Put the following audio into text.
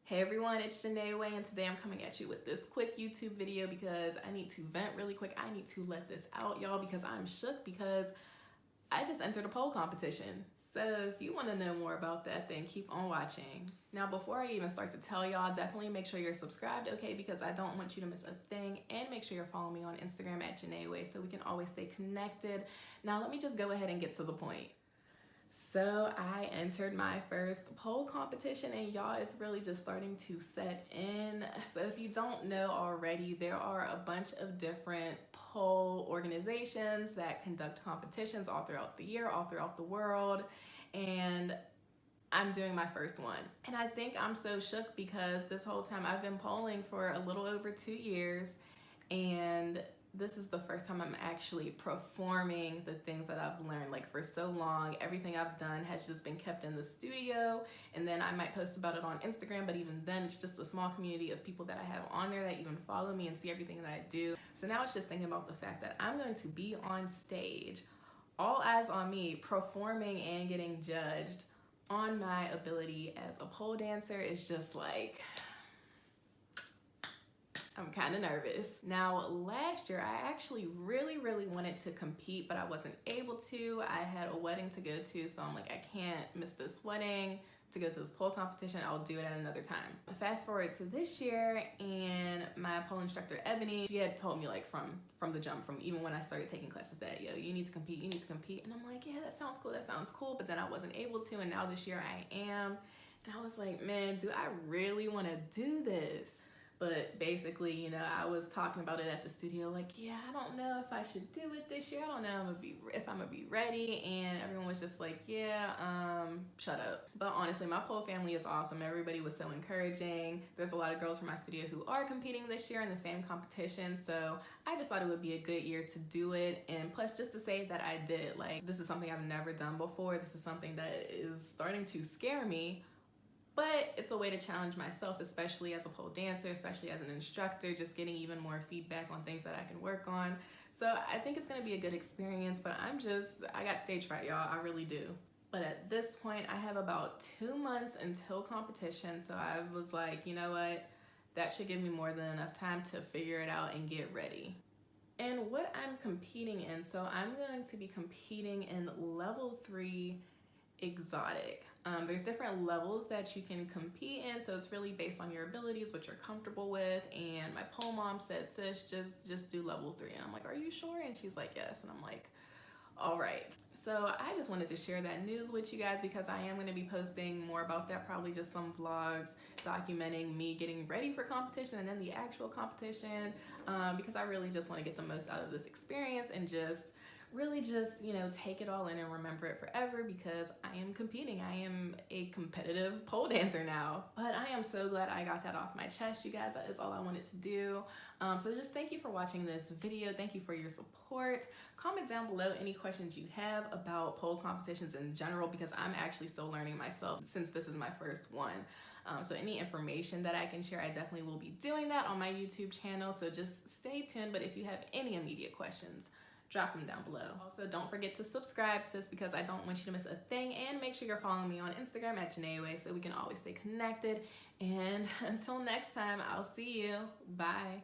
Hey everyone, it's Janay and today I'm coming at you with this quick YouTube video because I need to vent really quick. I need to let this out, y'all, because I'm shook because I just entered a pole competition. So if you want to know more about that, then keep on watching. Now, before I even start to tell y'all, definitely make sure you're subscribed, okay? Because I don't want you to miss a thing. And make sure you're following me on Instagram at Janay so we can always stay connected. Now, let me just go ahead and get to the point. So I entered my first pole competition and y'all, it's really just starting to set in. So if you don't know already, there are a bunch of different pole organizations that conduct competitions all throughout the year, all throughout the world. And I'm doing my first one. And I think I'm so shook because this whole time I've been polling for a little over 2 years, and this is the first time I'm actually performing the things that I've learned. Like, for so long, everything I've done has just been kept in the studio, and then I might post about it on Instagram, but even then it's just a small community of people that I have on there that even follow me and see everything that I do. So now it's just thinking about the fact that I'm going to be on stage, all eyes on me, performing and getting judged on my ability as a pole dancer. Is just like, I'm kind of nervous. Now, last year, I actually really wanted to compete, but I wasn't able to. I had a wedding to go to, so I'm like, I can't miss this wedding to go to this pole competition. I'll do it at another time. Fast forward to this year, and my pole instructor, Ebony, she had told me, like, from the jump, from even when I started taking classes, that, yo, you need to compete, you need to compete. And I'm like, yeah, that sounds cool, but then I wasn't able to, and now this year I am. And I was like, man, do I really want to do this? But basically, you know, I was talking about it at the studio, like, yeah, I don't know if I should do it this year. I don't know if I'm gonna be ready. And everyone was just like, yeah, shut up. But honestly, my pole family is awesome. Everybody was so encouraging. There's a lot of girls from my studio who are competing this year in the same competition. So I just thought it would be a good year to do it. And plus, just to say that I did it. Like, this is something I've never done before. This is something that is starting to scare me. But it's a way to challenge myself, especially as a pole dancer, especially as an instructor, just getting even more feedback on things that I can work on. So I think it's gonna be a good experience, but I got stage fright, y'all, I really do. But at this point, I have about 2 months until competition, so I was like, you know what? That should give me more than enough time to figure it out and get ready. And what I'm competing in, so I'm going to be competing in level 3 exotic. There's different levels that you can compete in, so it's really based on your abilities, what you're comfortable with. And my pole mom said, sis, just do level 3. And I'm like, are you sure? And she's like, yes. And I'm like, all right. So I just wanted to share that news with you guys because I am going to be posting more about that, probably just some vlogs documenting me getting ready for competition and then the actual competition, because I really just want to get the most out of this experience and really just, you know, take it all in and remember it forever, because I am competing. I am a competitive pole dancer now. But I am so glad I got that off my chest, you guys. That is all I wanted to do. So just thank you for watching this video. Thank you for your support. Comment down below any questions you have about pole competitions in general, because I'm actually still learning myself since this is my first one. So any information that I can share, I definitely will be doing that on my YouTube channel. So just stay tuned. But if you have any immediate questions, drop them down below. Also, don't forget to subscribe, sis, because I don't want you to miss a thing. And make sure you're following me on Instagram at Janay so we can always stay connected. And until next time, I'll see you. Bye.